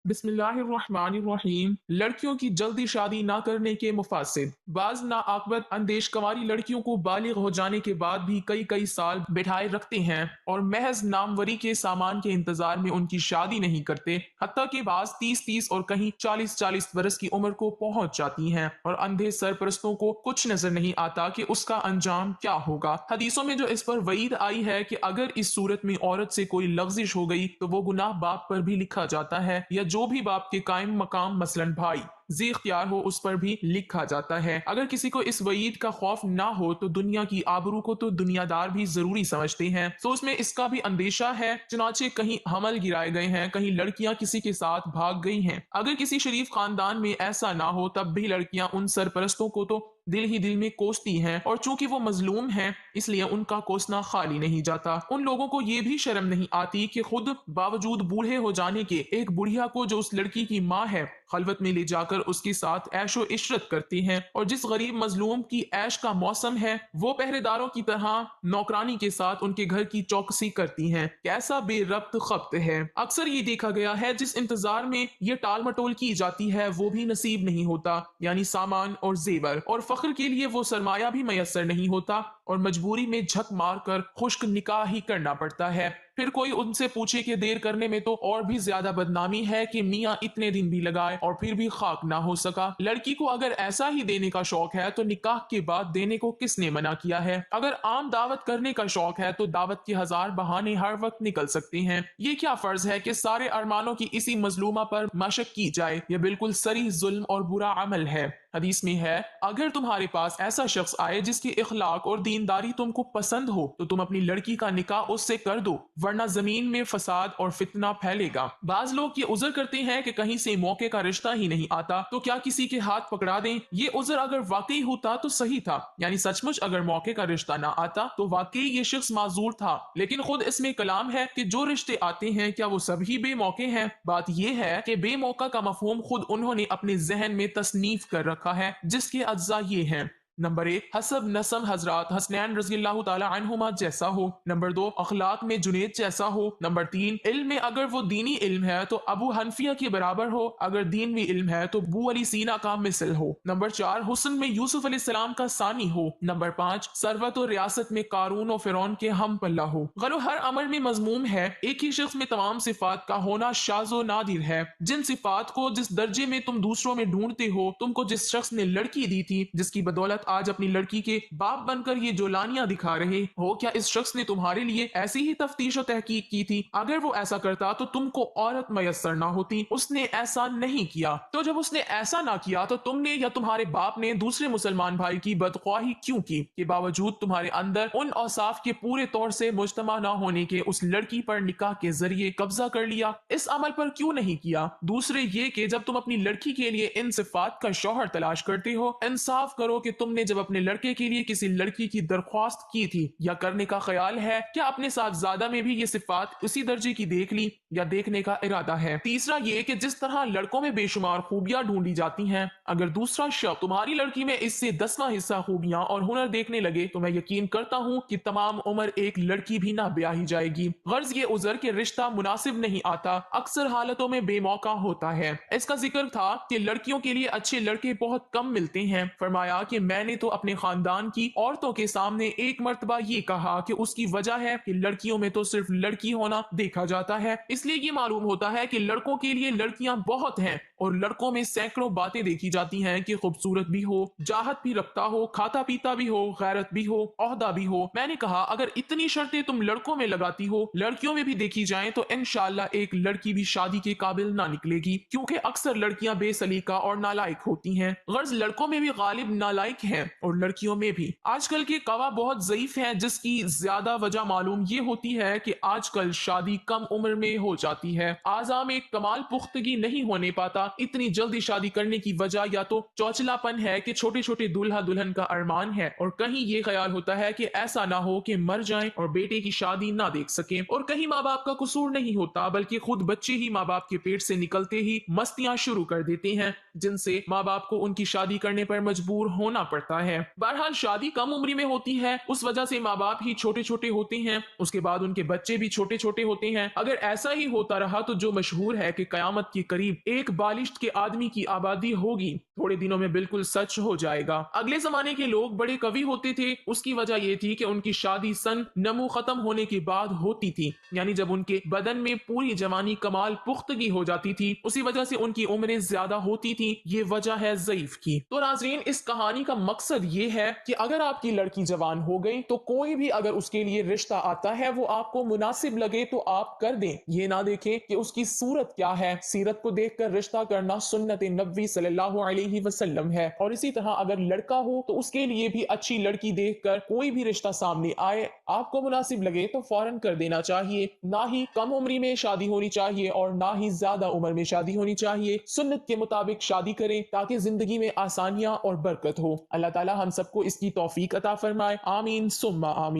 बिस्मिल्लाहिर्रहमानिर्रहीम। लड़कियों की जल्दी शादी ना करने के मुफासिद। बाज नाआकबत अंदेश कंवारी लड़कियों को बालिग हो जाने के बाद भी कई कई साल बिठाए रखते हैं और महज नामवरी के सामान के इंतजार में उनकी शादी नहीं करते। हत्ता कि बाज 30-30 और कहीं 40-40 बरस की उम्र को पहुंच जाती हैं और अंधे सरपरस्तों को कुछ नजर नहीं आता कि उसका अंजाम क्या होगा। हदीसों में जो इस पर वईद आई है कि अगर इस सूरत में औरत से कोई लफ्जिश हो गई तो वो गुनाह बाप पर भी लिखा जाता है, या जो भी बाप के कायम मकाम मसलन भाई जी इख्तियार हो उस पर भी लिखा जाता है। अगर किसी को इस वईद का खौफ ना हो तो दुनिया की आबरू को तो दुनियादार भी जरूरी समझते हैं, तो उसमें इसका भी अंदेशा है। चुनाचे कहीं हमल गिराए गए हैं, कहीं लड़कियां किसी के साथ भाग गई हैं। अगर किसी शरीफ खानदान में ऐसा ना हो तब भी लड़कियां उन सरपरस्तों को तो दिल ही दिल में कोसती हैं, और चूंकि वो मजलूम हैं इसलिए उनका कोसना खाली नहीं जाता। उन लोगों को ये भी शर्म नहीं आती कि खुद बावजूद बूढ़े हो जाने के एक बुढ़िया को जो उस लड़की की माँ है खलवत में ले जाकर उसके साथ ऐशो इशरत करती हैं, और जिस गरीब मजलूम की ऐश का मौसम है वो पहरेदारों की तरह नौकरानी के साथ उनके घर की चौकसी करती हैं। कैसा बेरब्त खप्त है। अक्सर ये देखा गया है जिस इंतजार में ये टाल मटोल की जाती है वो भी नसीब नहीं होता, यानी सामान और जेवर, और फख्र के लिए वो सरमाया भी मयसर नहीं होता और मजबूरी में झक मार कर खुश्क निकाह ही करना पड़ता है। फिर कोई उनसे पूछे कि देर करने में तो और भी ज्यादा बदनामी है कि मियाँ इतने दिन भी लगाए और फिर भी खाक ना हो सका। लड़की को अगर ऐसा ही देने का शौक है तो निकाह के बाद देने को किसने मना किया है। अगर आम दावत करने का शौक है तो दावत के हजार बहाने हर वक्त निकल सकते हैं। ये क्या फर्ज है कि सारे अरमानों की इसी मजलूमा पर मशक की जाए। यह बिल्कुल सरी जुल्म और बुरा अमल है। हदीस में है, अगर तुम्हारे पास ऐसा शख्स आए जिसकी इखलाक और दीनदारी तुमको पसंद हो तो तुम अपनी लड़की का निकाह उससे कर दो, वरना जमीन में फसाद और फितना फैलेगा। बाज लोग ये उजर करते हैं कि कहीं से मौके का रिश्ता ही नहीं आता तो क्या किसी के हाथ पकड़ा दें। ये उजर अगर वाकई होता तो सही था, यानी सचमुच अगर मौके का रिश्ता ना आता तो वाकई ये शख्स माजूर था। लेकिन खुद इसमें कलाम है कि जो रिश्ते आते हैं क्या वो सभी बेमौके हैं। बात यह है कि बेमौका का मफहूम खुद उन्होंने अपने जहन में तसनीफ कर रखा है, जिसके अज्जा ये हैं। नंबर 1, हसब नसब हजरत हसनैन रज़ियल्लाहु ताला अन्हुमा जैसा हो। नंबर 2, अखलाक में जुनैद जैसा हो। नंबर 3, इल्म में अगर वो दीनी इल्म है तो अबू हनफिया के बराबर हो, अगर दीन में इल्म है तो बू अली सीना का मिसल हो। नंबर 4, हुस्न में यूसुफ अलैहिस्सलाम का सानी हो। नंबर 5, सरवत और रियासत में कारून और फिरौन के हम पल्ला हो। गलो हर अमर में मजमूम है, एक ही शख्स में तमाम सिफात का होना शाज़ो नादिर है। जिन सिफात को जिस दर्जे में तुम दूसरों में ढूंढते हो, तुमको जिस शख्स ने लड़की दी थी, जिसकी बदौलत आज अपनी लड़की के बाप बनकर ये जोलानियां दिखा रहे हो, क्या इस शख्स ने तुम्हारे लिए ऐसी ही तफ्तीश और तहकीक की थी? अगर वो ऐसा करता तो तुमको औरत मयसर ना होती। उसने ऐसा नहीं किया, तो जब उसने ऐसा ना किया तो तुमने या तुम्हारे बाप ने दूसरे मुसलमान भाई की बदख्वाही क्यों की के बावजूद तुम्हारे अंदर उन औसाफ के पूरे तौर से मुजतमा ना होने के उस लड़की पर निकाह के जरिए कब्जा कर लिया? इस अमल पर क्यों नहीं किया? दूसरे ये कि जब तुम अपनी लड़की के लिए इन सिफात का शौहर तलाश करते हो, इंसाफ करो कि तुमने जब अपने लड़के के लिए किसी लड़की की दरख्वास्त की थी या करने का ख्याल है, क्या अपने साथ ज्यादा में भी ये सिफात उसी दर्जे की देख ली या देखने का इरादा है? तीसरा ये कि जिस तरह लड़कों में बेशुमार खूबियां ढूंढी जाती हैं, अगर दूसरा शख्स तुम्हारी लड़की में इससे 10वां हिस्सा खूबियां और हुनर देखने लगे तो मैं यकीन करता हूं कि तमाम उम्र एक लड़की भी ना ब्याही जाएगी। गर्ज ये उजर के रिश्ता मुनासिब नहीं आता अक्सर हालतों में बेमौका होता है। इसका जिक्र था कि लड़कियों के लिए अच्छे लड़के बहुत कम मिलते हैं। फरमाया कि मैंने तो अपने खानदान की औरतों के सामने एक मर्तबा ये कहा कि उसकी वजह है कि लड़कियों में तो सिर्फ लड़की होना देखा जाता है, इसलिए ये मालूम होता है कि लड़कों के लिए लड़कियां बहुत हैं और लड़कों में सैकड़ों बातें देखी जाती हैं कि खूबसूरत भी हो, जाहत भी रखता हो, खाता पीता भी हो, गैरत भी हो, ओहदा भी हो। मैंने कहा अगर इतनी शर्तें तुम लड़कों में लगाती हो, लड़कियों में भी देखी जाएं तो इंशाअल्लाह एक लड़की भी शादी के काबिल ना निकलेगी, क्योंकि अक्सर लड़कियां बेसलीका और नालायक होती हैं। गर्ज लड़कों में भी गालिब नालायक हैं और लड़कियों में भी। आजकल के कवा बहुत ज़ईफ हैं, जिसकी ज्यादा वजह मालूम ये होती है कि आजकल शादी कम उम्र में हो जाती है। आज़ा में कमाल पुख्तगी नहीं होने पाता। इतनी जल्दी शादी करने की वजह या तो चौचलापन है कि छोटे छोटे दूल्हा दुल्हन का अरमान है, और कहीं ये ख्याल होता है कि ऐसा ना हो कि मर जाएं और बेटे की शादी ना देख सके, और कहीं माँ बाप का कसूर नहीं होता बल्कि खुद बच्चे ही माँ बाप के पेट से निकलते ही मस्तियां शुरू कर देते हैं, जिनसे माँ बाप को उनकी शादी करने पर मजबूर होना पड़ता पड़ता है। बहरहाल शादी कम उम्र में होती है, उस वजह से माँ बाप ही छोटे छोटे होते हैं, उसके बाद उनके बच्चे भी छोटे छोटे होते हैं। अगर ऐसा ही होता रहा तो जो मशहूर है कि कयामत के करीब एक बालिश के आदमी की आबादी होगी, थोड़े दिनों में बिल्कुल सच हो जाएगा। अगले जमाने के लोग बड़े कवि होते थे, उसकी वजह यह थी कि उनकी शादी सन नमू खत्म होने के बाद होती थी, यानी जब उनके बदन में पूरी जवानी कमाल पुख्तगी हो जाती थी, उसी वजह से उनकी उम्रें ज्यादा होती थी। ये वजह है ज़ईफ की। तो नाज़रीन, इस कहानी का मकसद ये है कि अगर आपकी लड़की जवान हो गई तो कोई भी अगर उसके लिए रिश्ता आता है वो आपको मुनासिब लगे तो आप कर दें। ये ना देखें कि उसकी सूरत क्या है, सीरत को देखकर रिश्ता करना सुन्नत नबी सल्लल्लाहु अलैहि वसल्लम है। और इसी तरह अगर लड़का हो तो उसके लिए भी अच्छी लड़की देखकर कोई भी रिश्ता सामने आए, आपको मुनासिब लगे तो फौरन कर देना चाहिए। ना ही कम उम्र में शादी होनी चाहिए और ना ही ज्यादा उम्र में शादी होनी चाहिए। सुन्नत के मुताबिक शादी करें ताकि जिंदगी में आसानियां और बरकत हो। अल्लाह ताला हम सबको इसकी तौफीक अता फरमाए। आमीन सुम्मा आमीन।